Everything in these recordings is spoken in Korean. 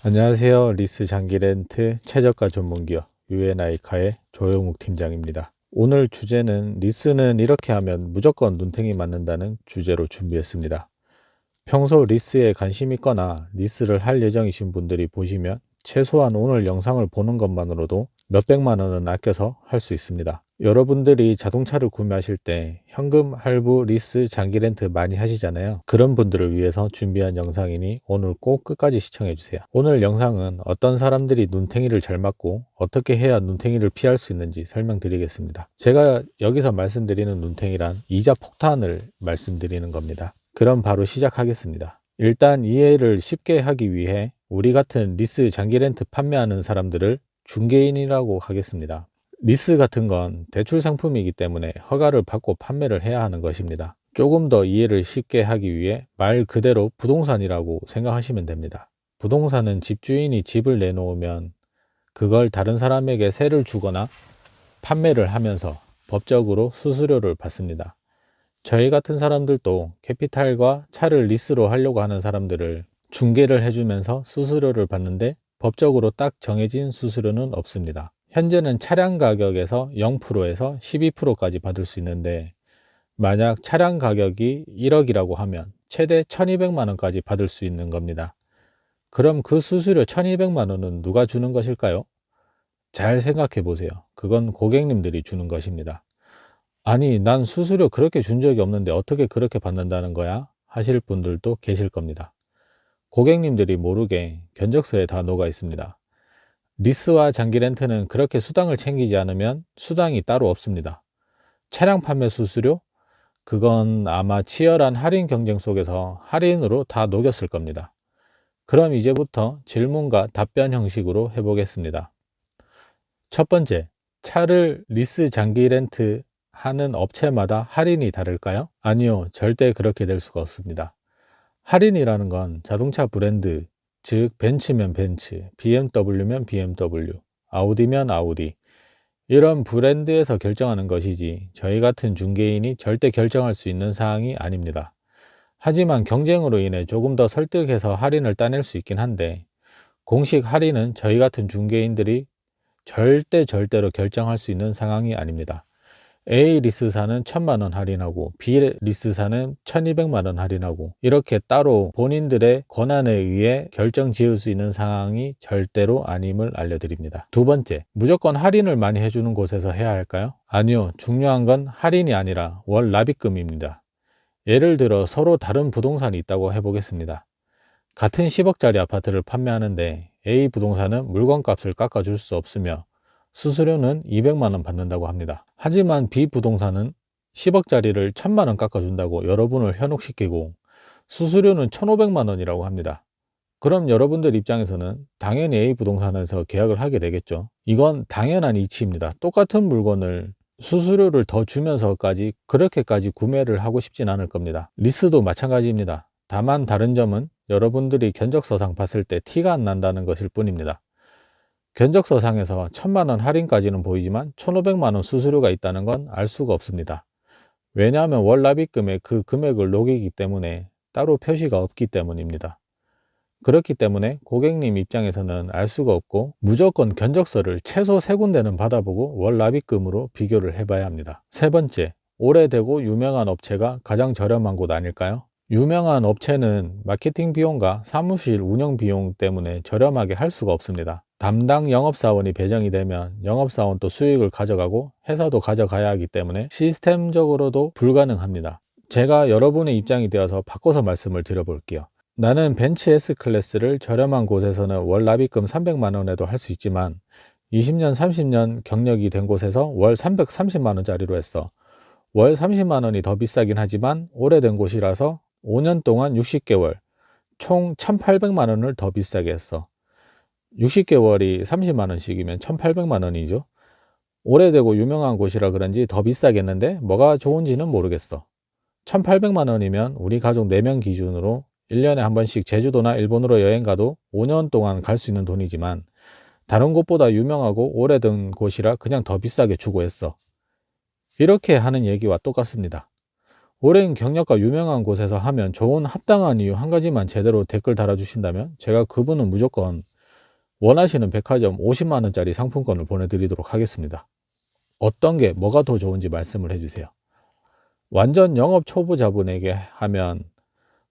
안녕하세요. 리스 장기 렌트 최저가 전문기업 유엔아이카의 조영욱 팀장입니다. 오늘 주제는 리스는 이렇게 하면 무조건 눈탱이 맞는다는 주제로 준비했습니다. 평소 리스에 관심 있거나 리스를 할 예정이신 분들이 보시면 최소한 오늘 영상을 보는 것만으로도 몇백만 원은 아껴서 할 수 있습니다. 여러분들이 자동차를 구매하실 때 현금, 할부, 리스, 장기 렌트 많이 하시잖아요. 그런 분들을 위해서 준비한 영상이니 오늘 꼭 끝까지 시청해 주세요. 오늘 영상은 어떤 사람들이 눈탱이를 잘 맞고 어떻게 해야 눈탱이를 피할 수 있는지 설명드리겠습니다. 제가 여기서 말씀드리는 눈탱이란 이자 폭탄을 말씀드리는 겁니다. 그럼 바로 시작하겠습니다. 일단 이해를 쉽게 하기 위해 우리 같은 리스 장기 렌트 판매하는 사람들을 중개인이라고 하겠습니다. 리스 같은 건 대출 상품이기 때문에 허가를 받고 판매를 해야 하는 것입니다. 조금 더 이해를 쉽게 하기 위해 말 그대로 부동산이라고 생각하시면 됩니다. 부동산은 집주인이 집을 내놓으면 그걸 다른 사람에게 세를 주거나 판매를 하면서 법적으로 수수료를 받습니다. 저희 같은 사람들도 캐피탈과 차를 리스로 하려고 하는 사람들을 중개를 해주면서 수수료를 받는데 법적으로 딱 정해진 수수료는 없습니다. 현재는 차량 가격에서 0%에서 12%까지 받을 수 있는데 만약 차량 가격이 1억이라고 하면 최대 1200만 원까지 받을 수 있는 겁니다. 그럼 그 수수료 1200만 원은 누가 주는 것일까요? 잘 생각해 보세요. 그건 고객님들이 주는 것입니다. 아니, 난 수수료 그렇게 준 적이 없는데 어떻게 그렇게 받는다는 거야? 하실 분들도 계실 겁니다. 고객님들이 모르게 견적서에 다 녹아 있습니다. 리스와 장기 렌트는 그렇게 수당을 챙기지 않으면 수당이 따로 없습니다. 차량 판매 수수료? 그건 아마 치열한 할인 경쟁 속에서 할인으로 다 녹였을 겁니다. 그럼 이제부터 질문과 답변 형식으로 해보겠습니다. 첫 번째, 차를 리스 장기 렌트 하는 업체마다 할인이 다를까요? 아니요, 절대 그렇게 될 수가 없습니다. 할인이라는 건 자동차 브랜드, 즉 벤츠면 벤츠, BMW면 BMW, 아우디면 아우디, 이런 브랜드에서 결정하는 것이지 저희 같은 중개인이 절대 결정할 수 있는 사항이 아닙니다. 하지만 경쟁으로 인해 조금 더 설득해서 할인을 따낼 수 있긴 한데 공식 할인은 저희 같은 중개인들이 절대로 결정할 수 있는 상황이 아닙니다. A 리스사는 1000만 원 할인하고 B 리스사는 1200만 원 할인하고 이렇게 따로 본인들의 권한에 의해 결정 지을 수 있는 상황이 절대로 아님을 알려드립니다. 두 번째, 무조건 할인을 많이 해주는 곳에서 해야 할까요? 아니요, 중요한 건 할인이 아니라 월 납입금입니다. 예를 들어 서로 다른 부동산이 있다고 해보겠습니다. 같은 10억짜리 아파트를 판매하는데 A 부동산은 물건값을 깎아줄 수 없으며 수수료는 200만 원 받는다고 합니다. 하지만 B 부동산은 10억짜리를 1000만 원 깎아준다고 여러분을 현혹시키고 수수료는 1500만 원이라고 합니다. 그럼 여러분들 입장에서는 당연히 A 부동산에서 계약을 하게 되겠죠. 이건 당연한 이치입니다. 똑같은 물건을 수수료를 더 주면서까지 그렇게까지 구매를 하고 싶진 않을 겁니다. 리스도 마찬가지입니다. 다만 다른 점은 여러분들이 견적서상 봤을 때 티가 안 난다는 것일 뿐입니다. 견적서상에서 1000만 원 할인까지는 보이지만 1500만 원 수수료가 있다는 건 알 수가 없습니다. 왜냐하면 월 납입금에 그 금액을 녹이기 때문에 따로 표시가 없기 때문입니다. 그렇기 때문에 고객님 입장에서는 알 수가 없고 무조건 견적서를 최소 3군데는 받아보고 월 납입금으로 비교를 해봐야 합니다. 세 번째, 오래되고 유명한 업체가 가장 저렴한 곳 아닐까요? 유명한 업체는 마케팅 비용과 사무실 운영 비용 때문에 저렴하게 할 수가 없습니다. 담당 영업사원이 배정이 되면 영업사원도 수익을 가져가고 회사도 가져가야 하기 때문에 시스템적으로도 불가능합니다. 제가 여러분의 입장이 되어서 바꿔서 말씀을 드려볼게요. 나는 벤츠 S클래스를 저렴한 곳에서는 월 납입금 300만 원에도 할 수 있지만 20년, 30년 경력이 된 곳에서 월 330만 원짜리로 했어. 월 30만 원이 더 비싸긴 하지만 오래된 곳이라서 5년 동안 60개월, 총 1800만 원을 더 비싸게 했어. 60개월이 30만 원씩이면 1800만 원이죠. 오래되고 유명한 곳이라 그런지 더 비싸겠는데 뭐가 좋은지는 모르겠어. 1800만 원이면 우리 가족 4명 기준으로 1년에 한 번씩 제주도나 일본으로 여행 가도 5년 동안 갈 수 있는 돈이지만 다른 곳보다 유명하고 오래된 곳이라 그냥 더 비싸게 주고 했어. 이렇게 하는 얘기와 똑같습니다. 오랜 경력과 유명한 곳에서 하면 좋은 합당한 이유 한 가지만 제대로 댓글 달아주신다면 제가 그분은 무조건 원하시는 백화점 50만 원짜리 상품권을 보내드리도록 하겠습니다. 어떤 게 뭐가 더 좋은지 말씀을 해주세요. 완전 영업 초보자분에게 하면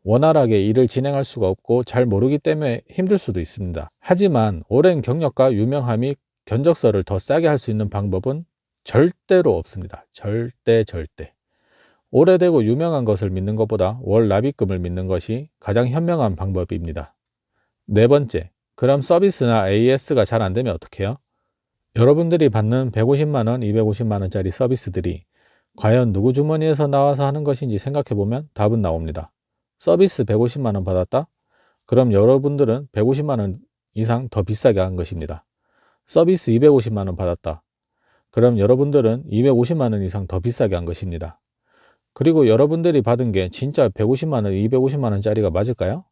원활하게 일을 진행할 수가 없고 잘 모르기 때문에 힘들 수도 있습니다. 하지만 오랜 경력과 유명함이 견적서를 더 싸게 할 수 있는 방법은 절대로 없습니다. 절대. 오래되고 유명한 것을 믿는 것보다 월 납입금을 믿는 것이 가장 현명한 방법입니다. 네 번째, 그럼 서비스나 AS가 잘 안 되면 어떻게 해요? 여러분들이 받는 150만 원, 250만 원짜리 서비스들이 과연 누구 주머니에서 나와서 하는 것인지 생각해 보면 답은 나옵니다. 서비스 150만 원 받았다? 그럼 여러분들은 150만 원 이상 더 비싸게 한 것입니다. 서비스 250만 원 받았다. 그럼 여러분들은 250만 원 이상 더 비싸게 한 것입니다. 그리고 여러분들이 받은 게 진짜 150만 원, 250만 원짜리가 맞을까요?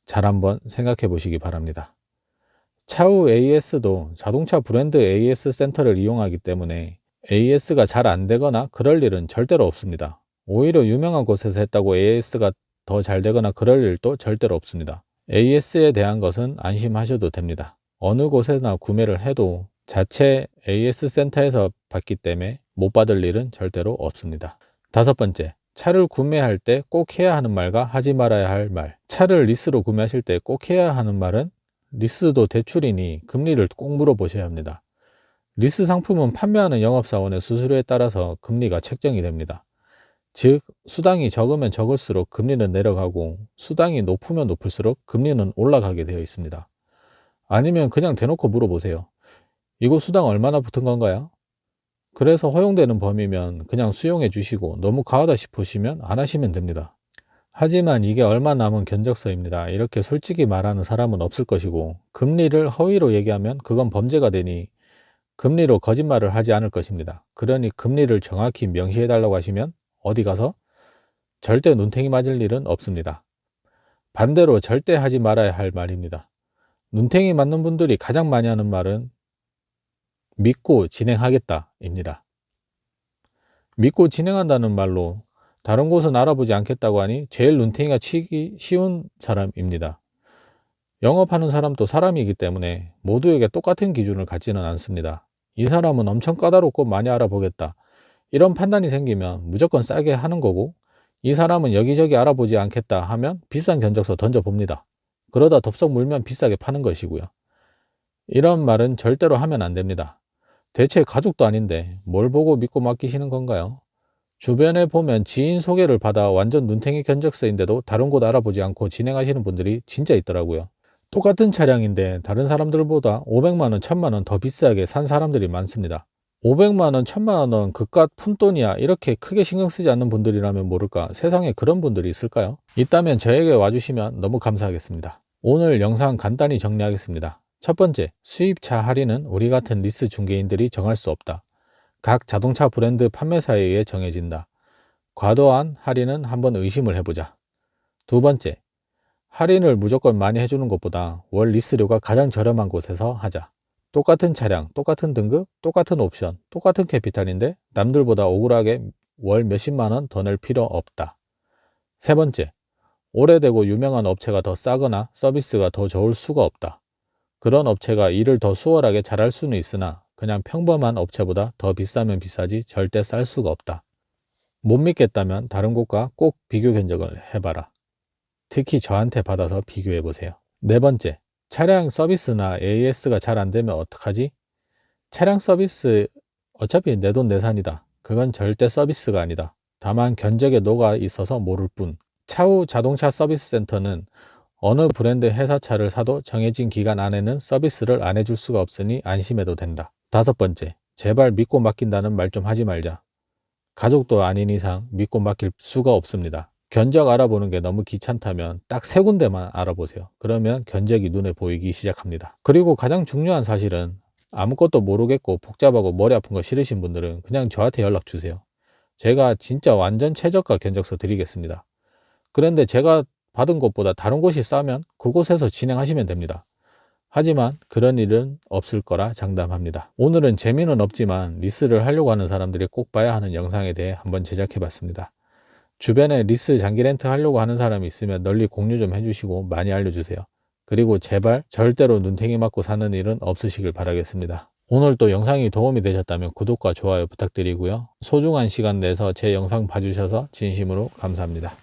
잘 한번 생각해 보시기 바랍니다. 차후 AS도 자동차 브랜드 AS 센터를 이용하기 때문에 AS가 잘 안 되거나 그럴 일은 절대로 없습니다. 오히려 유명한 곳에서 했다고 AS가 더 잘 되거나 그럴 일도 절대로 없습니다. AS에 대한 것은 안심하셔도 됩니다. 어느 곳에나 구매를 해도 자체 AS 센터에서 받기 때문에 못 받을 일은 절대로 없습니다. 다섯 번째, 차를 구매할 때 꼭 해야 하는 말과 하지 말아야 할 말. 차를 리스로 구매하실 때 꼭 해야 하는 말은 리스도 대출이니 금리를 꼭 물어보셔야 합니다. 리스 상품은 판매하는 영업사원의 수수료에 따라서 금리가 책정이 됩니다. 즉, 수당이 적으면 적을수록 금리는 내려가고 수당이 높으면 높을수록 금리는 올라가게 되어 있습니다. 아니면 그냥 대놓고 물어보세요. 이거 수당 얼마나 붙은 건가요? 그래서 허용되는 범위면 그냥 수용해 주시고 너무 과하다 싶으시면 안 하시면 됩니다. 하지만 이게 얼마 남은 견적서입니다. 이렇게 솔직히 말하는 사람은 없을 것이고 금리를 허위로 얘기하면 그건 범죄가 되니 금리로 거짓말을 하지 않을 것입니다. 그러니 금리를 정확히 명시해 달라고 하시면 어디 가서 절대 눈탱이 맞을 일은 없습니다. 반대로 절대 하지 말아야 할 말입니다. 눈탱이 맞는 분들이 가장 많이 하는 말은 믿고 진행하겠다입니다. 믿고 진행한다는 말로 다른 곳은 알아보지 않겠다고 하니 제일 눈탱이가 치기 쉬운 사람입니다. 영업하는 사람도 사람이기 때문에 모두에게 똑같은 기준을 갖지는 않습니다. 이 사람은 엄청 까다롭고 많이 알아보겠다. 이런 판단이 생기면 무조건 싸게 하는 거고, 이 사람은 여기저기 알아보지 않겠다 하면 비싼 견적서 던져봅니다. 그러다 덥석 물면 비싸게 파는 것이고요. 이런 말은 절대로 하면 안 됩니다. 대체 가족도 아닌데 뭘 보고 믿고 맡기시는 건가요? 주변에 보면 지인 소개를 받아 완전 눈탱이 견적서인데도 다른 곳 알아보지 않고 진행하시는 분들이 진짜 있더라고요. 똑같은 차량인데 다른 사람들보다 500만 원, 1000만 원 더 비싸게 산 사람들이 많습니다. 500만 원, 1000만 원 그깟 푼돈이야 이렇게 크게 신경 쓰지 않는 분들이라면 모를까 세상에 그런 분들이 있을까요? 있다면 저에게 와주시면 너무 감사하겠습니다. 오늘 영상 간단히 정리하겠습니다. 첫 번째, 수입차 할인은 우리 같은 리스 중개인들이 정할 수 없다. 각 자동차 브랜드 판매사에 의해 정해진다. 과도한 할인은 한번 의심을 해보자. 두 번째, 할인을 무조건 많이 해주는 것보다 월 리스료가 가장 저렴한 곳에서 하자. 똑같은 차량, 똑같은 등급, 똑같은 옵션, 똑같은 캐피탈인데 남들보다 억울하게 월 몇십만 원 더 낼 필요 없다. 세 번째, 오래되고 유명한 업체가 더 싸거나 서비스가 더 좋을 수가 없다. 그런 업체가 일을 더 수월하게 잘할 수는 있으나 그냥 평범한 업체보다 더 비싸면 비싸지 절대 쌀 수가 없다. 못 믿겠다면 다른 곳과 꼭 비교 견적을 해봐라. 특히 저한테 받아서 비교해보세요. 네 번째, 차량 서비스나 AS가 잘 안되면 어떡하지? 차량 서비스 어차피 내 돈 내산이다. 그건 절대 서비스가 아니다. 다만 견적에 녹아 있어서 모를 뿐. 차후 자동차 서비스 센터는 어느 브랜드 회사차를 사도 정해진 기간 안에는 서비스를 안 해줄 수가 없으니 안심해도 된다. 다섯 번째, 제발 믿고 맡긴다는 말 좀 하지 말자. 가족도 아닌 이상 믿고 맡길 수가 없습니다. 견적 알아보는 게 너무 귀찮다면 딱 세 군데만 알아보세요. 그러면 견적이 눈에 보이기 시작합니다. 그리고 가장 중요한 사실은 아무것도 모르겠고 복잡하고 머리 아픈 거 싫으신 분들은 그냥 저한테 연락 주세요. 제가 진짜 완전 최저가 견적서 드리겠습니다. 그런데 제가 받은 것보다 다른 곳이 싸면 그곳에서 진행하시면 됩니다. 하지만 그런 일은 없을 거라 장담합니다. 오늘은 재미는 없지만 리스를 하려고 하는 사람들이 꼭 봐야 하는 영상에 대해 한번 제작해 봤습니다. 주변에 리스 장기 렌트 하려고 하는 사람이 있으면 널리 공유 좀 해주시고 많이 알려주세요. 그리고 제발 절대로 눈탱이 맞고 사는 일은 없으시길 바라겠습니다. 오늘 또 영상이 도움이 되셨다면 구독과 좋아요 부탁드리고요. 소중한 시간 내서 제 영상 봐주셔서 진심으로 감사합니다.